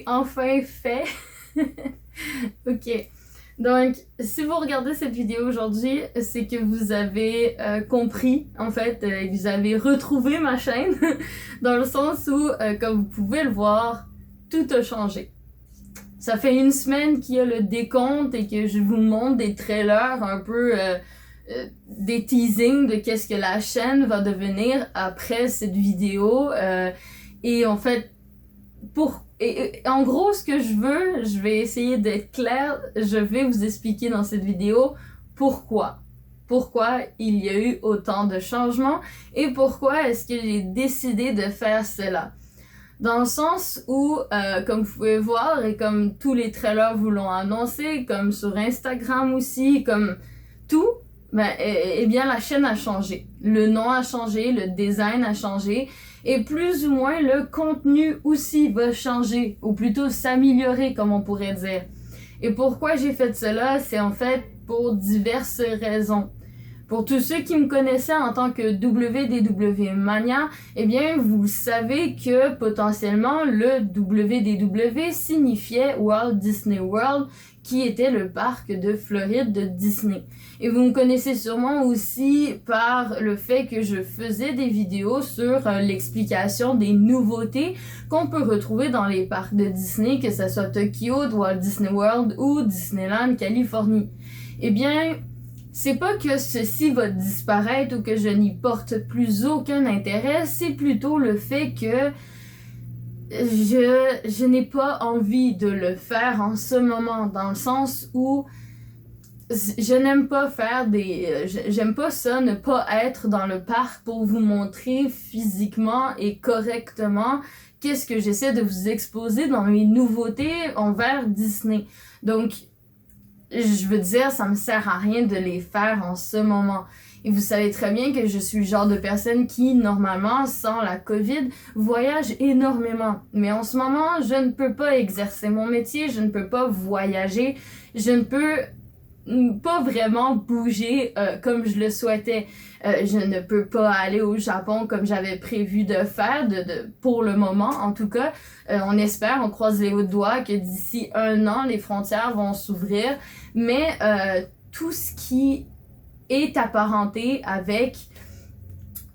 enfin fait. Ok. Donc, si vous regardez cette vidéo aujourd'hui, c'est que vous avez compris, en fait, et vous avez retrouvé ma chaîne, dans le sens où, comme vous pouvez le voir, tout a changé. Ça fait une semaine qu'il y a le décompte et que je vous montre des trailers un peu, des teasings de qu'est-ce que la chaîne va devenir après cette vidéo. Et en fait, en gros, ce que je vais essayer d'être claire, je vais vous expliquer dans cette vidéo pourquoi. Pourquoi il y a eu autant de changements et pourquoi est-ce que j'ai décidé de faire cela. Dans le sens où, comme vous pouvez voir et comme tous les trailers vous l'ont annoncé, comme sur Instagram aussi, comme tout, eh bien la chaîne a changé. Le nom a changé, le design a changé et plus ou moins le contenu aussi va changer ou plutôt s'améliorer comme on pourrait dire. Et pourquoi j'ai fait cela, c'est en fait pour diverses raisons. Pour tous ceux qui me connaissaient en tant que WDW Mania, eh bien, vous savez que potentiellement le WDW signifiait Walt Disney World, qui était le parc de Floride de Disney. Et vous me connaissez sûrement aussi par le fait que je faisais des vidéos sur l'explication des nouveautés qu'on peut retrouver dans les parcs de Disney, que ce soit Tokyo, Walt Disney World ou Disneyland Californie. Eh bien, c'est pas que ceci va disparaître ou que je n'y porte plus aucun intérêt, c'est plutôt le fait que je n'ai pas envie de le faire en ce moment, dans le sens où je n'aime pas faire j'aime pas ça, ne pas être dans le parc pour vous montrer physiquement et correctement qu'est-ce que j'essaie de vous exposer dans mes nouveautés envers Disney. Donc, je veux dire, ça me sert à rien de les faire en ce moment. Et vous savez très bien que je suis le genre de personne qui, normalement, sans la COVID, voyage énormément. Mais en ce moment, je ne peux pas exercer mon métier, je ne peux pas voyager, je ne peux pas vraiment bouger comme je le souhaitais. Je ne peux pas aller au Japon comme j'avais prévu de faire, pour le moment en tout cas. On espère, on croise les doigts que d'ici 1 an, les frontières vont s'ouvrir. Mais tout ce qui est apparenté avec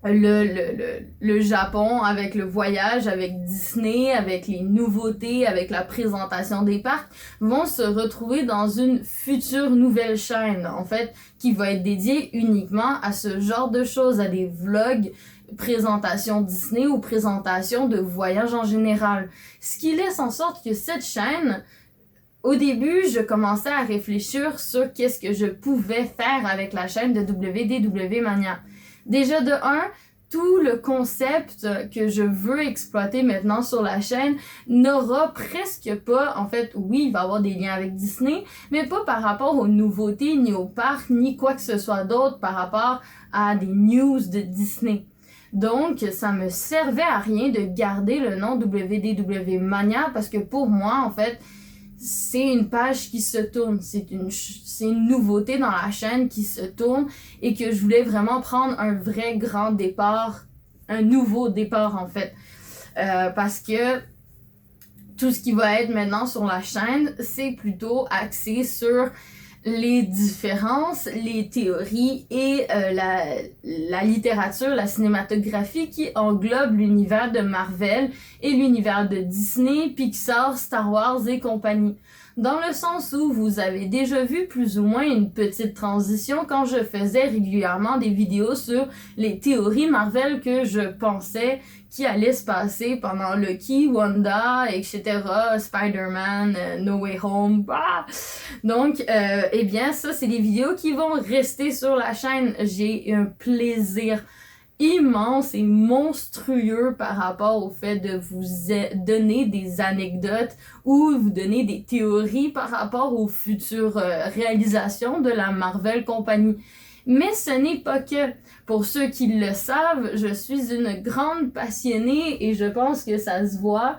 le Japon, avec le voyage, avec Disney, avec les nouveautés, avec la présentation des parcs, vont se retrouver dans une future nouvelle chaîne, en fait, qui va être dédiée uniquement à ce genre de choses, à des vlogs, présentations Disney ou présentations de voyage en général. Ce qui laisse en sorte que cette chaîne, au début, je commençais à réfléchir sur qu'est-ce que je pouvais faire avec la chaîne de WDW Mania. Déjà de 1, tout le concept que je veux exploiter maintenant sur la chaîne n'aura presque pas, en fait, oui, il va y avoir des liens avec Disney, mais pas par rapport aux nouveautés, ni aux parcs, ni quoi que ce soit d'autre par rapport à des news de Disney. Donc, ça me servait à rien de garder le nom WDW Mania parce que pour moi, en fait, c'est une page qui se tourne, c'est une nouveauté dans la chaîne qui se tourne et que je voulais vraiment prendre un vrai grand départ, un nouveau départ en fait. Parce que tout ce qui va être maintenant sur la chaîne, c'est plutôt axé sur les différences, les théories et la littérature, la cinématographie qui englobe l'univers de Marvel et l'univers de Disney, Pixar, Star Wars et compagnie. Dans le sens où vous avez déjà vu plus ou moins une petite transition quand je faisais régulièrement des vidéos sur les théories Marvel que je pensais qui allait se passer pendant Loki, Wanda, etc., Spider-Man, No Way Home, bah! Donc, eh bien, ça, c'est des vidéos qui vont rester sur la chaîne. J'ai un plaisir immense et monstrueux par rapport au fait de vous donner des anecdotes ou vous donner des théories par rapport aux futures réalisations de la Marvel Company. Mais ce n'est pas que. Pour ceux qui le savent, je suis une grande passionnée et je pense que ça se voit.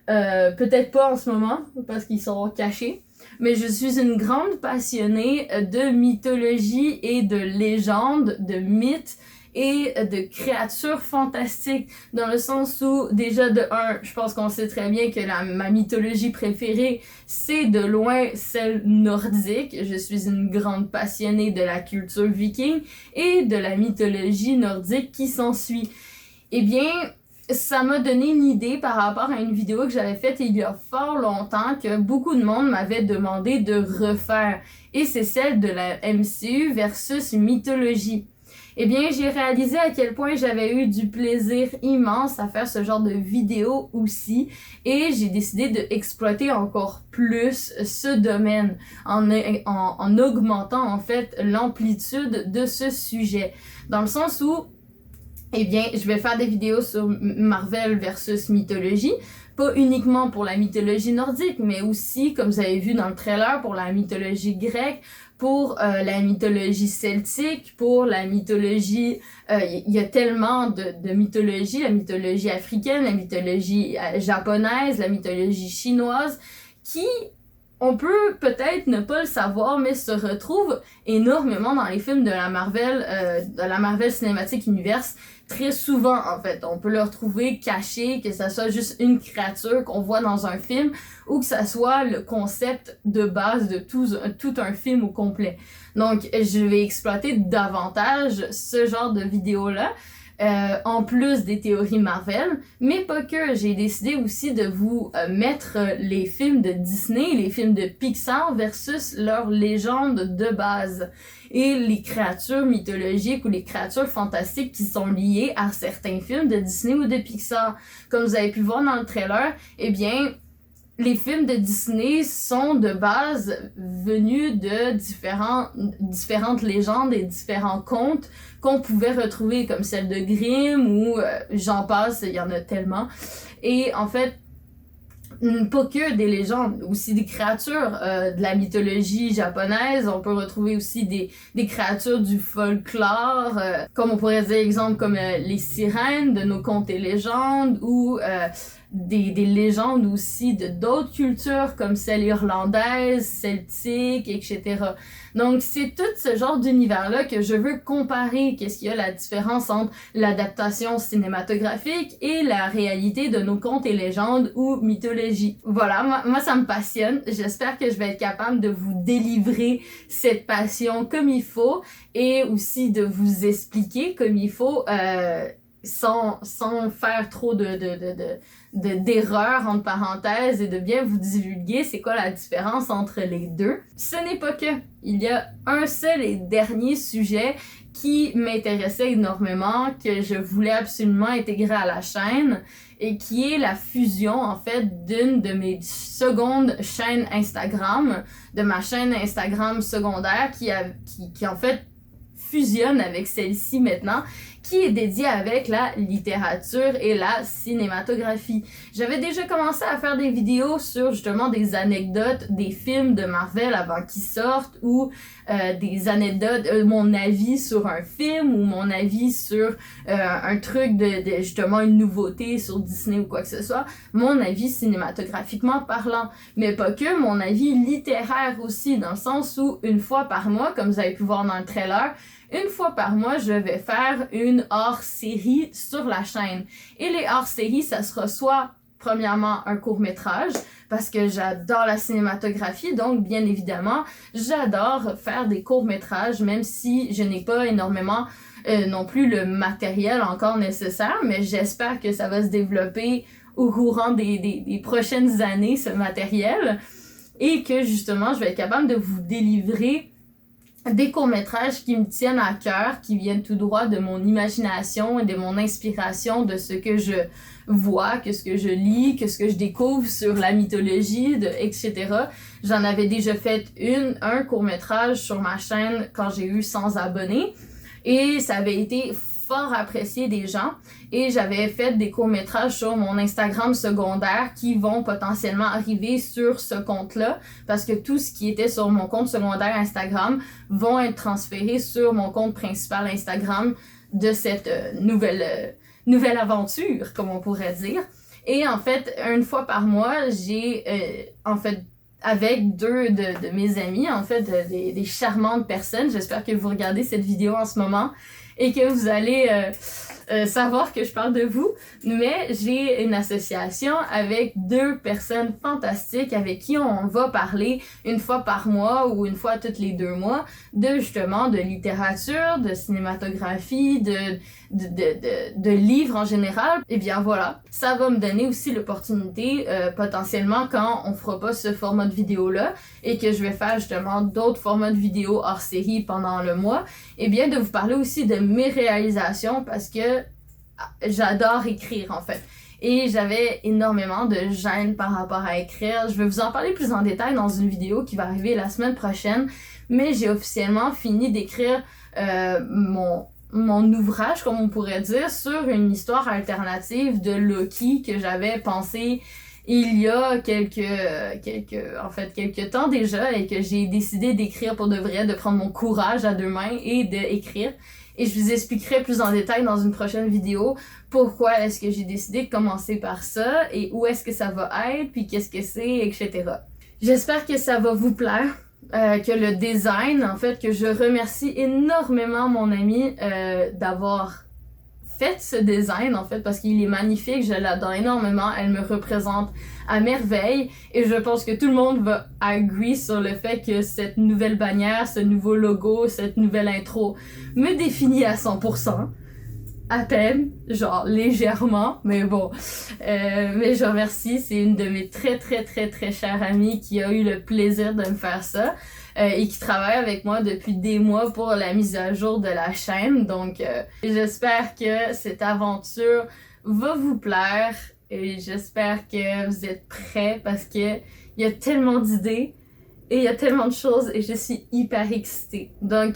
Peut-être pas en ce moment parce qu'ils sont cachés. Mais je suis une grande passionnée de mythologie et de légendes, de mythes et de créatures fantastiques, dans le sens où, déjà de un, je pense qu'on sait très bien que ma mythologie préférée, c'est de loin celle nordique. Je suis une grande passionnée de la culture viking et de la mythologie nordique qui s'ensuit. Eh bien, ça m'a donné une idée par rapport à une vidéo que j'avais faite il y a fort longtemps que beaucoup de monde m'avait demandé de refaire. Et c'est celle de la MCU versus mythologie. Eh bien, j'ai réalisé à quel point j'avais eu du plaisir immense à faire ce genre de vidéo aussi. Et j'ai décidé d'exploiter encore plus ce domaine en augmentant en fait l'amplitude de ce sujet. Dans le sens où eh bien, je vais faire des vidéos sur Marvel versus mythologie, pas uniquement pour la mythologie nordique, mais aussi, comme vous avez vu dans le trailer, pour la mythologie grecque, pour la mythologie celtique, pour la mythologie... Il y a tellement de mythologie, la mythologie africaine, la mythologie japonaise, la mythologie chinoise, qui... On peut peut-être ne pas le savoir, mais se retrouve énormément dans les films de la Marvel Cinematic Universe. Très souvent, en fait. On peut le retrouver caché, que ça soit juste une créature qu'on voit dans un film, ou que ça soit le concept de base de tout un film au complet. Donc, je vais exploiter davantage ce genre de vidéos-là. En plus des théories Marvel, mais pas que. J'ai décidé aussi de vous mettre les films de Disney, les films de Pixar versus leurs légendes de base et les créatures mythologiques ou les créatures fantastiques qui sont liées à certains films de Disney ou de Pixar. Comme vous avez pu voir dans le trailer, eh bien, les films de Disney sont de base venus de différentes légendes et différents contes qu'on pouvait retrouver, comme celle de Grimm ou j'en passe, il y en a tellement. Et en fait, pas que des légendes, aussi des créatures de la mythologie japonaise. On peut retrouver aussi des créatures du folklore, comme on pourrait dire exemple comme les sirènes de nos contes et légendes, ou des légendes aussi de d'autres cultures comme celle irlandaise, celtique, etc. Donc c'est tout ce genre d'univers-là que je veux comparer. Qu'est-ce qu'il y a la différence entre l'adaptation cinématographique et la réalité de nos contes et légendes ou mythologie. Voilà, moi ça me passionne. J'espère que je vais être capable de vous délivrer cette passion comme il faut et aussi de vous expliquer comme il faut sans faire trop d'erreurs entre parenthèses et de bien vous divulguer c'est quoi la différence entre les deux. Ce n'est pas que. Il y a un seul et dernier sujet qui m'intéressait énormément, que je voulais absolument intégrer à la chaîne et qui est la fusion en fait d'une de mes secondes chaînes Instagram, de ma chaîne Instagram secondaire qui en fait fusionne avec celle-ci maintenant, qui est dédiée avec la littérature et la cinématographie. J'avais déjà commencé à faire des vidéos sur justement des anecdotes des films de Marvel avant qu'ils sortent, ou des anecdotes, mon avis sur un film, ou mon avis sur un truc de justement une nouveauté sur Disney ou quoi que ce soit, mon avis cinématographiquement parlant, mais pas que, mon avis littéraire aussi, dans le sens où une fois par mois, comme vous avez pu voir dans le trailer, une fois par mois, je vais faire une hors-série sur la chaîne. Et les hors-séries, ça sera soit, premièrement, un court-métrage, parce que j'adore la cinématographie, donc bien évidemment, j'adore faire des courts-métrages, même si je n'ai pas énormément non plus le matériel encore nécessaire, mais j'espère que ça va se développer au courant des prochaines années, ce matériel, et que justement, je vais être capable de vous délivrer des courts-métrages qui me tiennent à cœur, qui viennent tout droit de mon imagination et de mon inspiration, de ce que je vois, que ce que je lis, que ce que je découvre sur la mythologie, etc. J'en avais déjà fait un court-métrage sur ma chaîne quand j'ai eu 100 abonnés et ça avait été fort apprécié des gens, et j'avais fait des courts-métrages sur mon Instagram secondaire qui vont potentiellement arriver sur ce compte-là, parce que tout ce qui était sur mon compte secondaire Instagram vont être transférés sur mon compte principal Instagram de cette nouvelle aventure, comme on pourrait dire. Et en fait, une fois par mois, j'ai avec deux de mes amis, en fait, des charmantes personnes, j'espère que vous regardez cette vidéo en ce moment, et que vous allez savoir que je parle de vous. Mais j'ai une association avec 2 personnes fantastiques avec qui on va parler une fois par mois ou une fois toutes les 2 mois de justement de littérature, de cinématographie, de livres en général. Et bien voilà, ça va me donner aussi l'opportunité potentiellement quand on fera pas ce format de vidéo là et que je vais faire justement d'autres formats de vidéos hors série pendant le mois, et bien de vous parler aussi de mes réalisations parce que j'adore écrire en fait. Et j'avais énormément de gêne par rapport à écrire. Je vais vous en parler plus en détail dans une vidéo qui va arriver la semaine prochaine, mais j'ai officiellement fini d'écrire mon ouvrage, comme on pourrait dire, sur une histoire alternative de Loki que j'avais pensé il y a quelques temps déjà et que j'ai décidé d'écrire pour de vrai, de prendre mon courage à 2 mains et d'écrire. Et je vous expliquerai plus en détail dans une prochaine vidéo pourquoi est-ce que j'ai décidé de commencer par ça et où est-ce que ça va être, puis qu'est-ce que c'est, etc. J'espère que ça va vous plaire. Que le design, en fait, que je remercie énormément mon amie d'avoir fait ce design, en fait, parce qu'il est magnifique, je l'adore énormément, elle me représente à merveille, et je pense que tout le monde va agree sur le fait que cette nouvelle bannière, ce nouveau logo, cette nouvelle intro me définit à 100%. À peine, genre légèrement, mais bon. Mais je remercie, c'est une de mes très très très très chères amies qui a eu le plaisir de me faire ça et qui travaille avec moi depuis des mois pour la mise à jour de la chaîne. Donc j'espère que cette aventure va vous plaire et j'espère que vous êtes prêts parce que il y a tellement d'idées et il y a tellement de choses et je suis hyper excitée. Donc,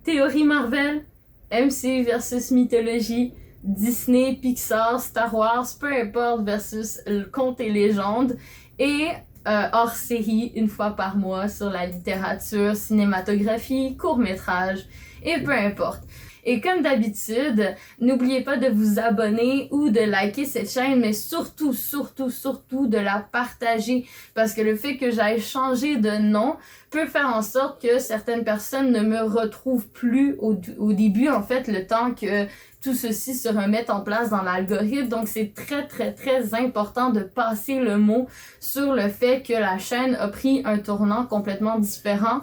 théorie Marvel, MC versus mythologie, Disney, Pixar, Star Wars, peu importe, versus contes et légendes, et hors série une fois par mois sur la littérature, cinématographie, court-métrage, et peu importe. Et comme d'habitude, n'oubliez pas de vous abonner ou de liker cette chaîne, mais surtout, surtout, surtout de la partager parce que le fait que j'aille changer de nom peut faire en sorte que certaines personnes ne me retrouvent plus au début, en fait, le temps que tout ceci se remette en place dans l'algorithme. Donc, c'est très, très, très important de passer le mot sur le fait que la chaîne a pris un tournant complètement différent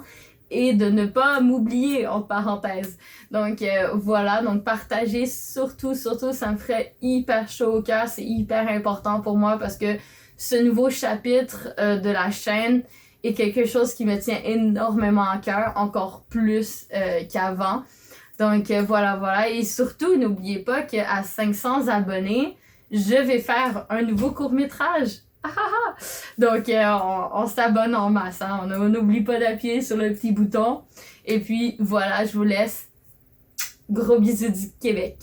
et de ne pas m'oublier, entre parenthèses. Donc voilà, donc partager surtout, ça me ferait hyper chaud au cœur, c'est hyper important pour moi parce que ce nouveau chapitre de la chaîne est quelque chose qui me tient énormément à cœur, encore plus qu'avant. Donc voilà, et surtout n'oubliez pas qu'à 500 abonnés, je vais faire un nouveau court-métrage. Donc, on s'abonne en masse, hein? On n'oublie pas d'appuyer sur le petit bouton. Et puis, voilà, je vous laisse. Gros bisous du Québec.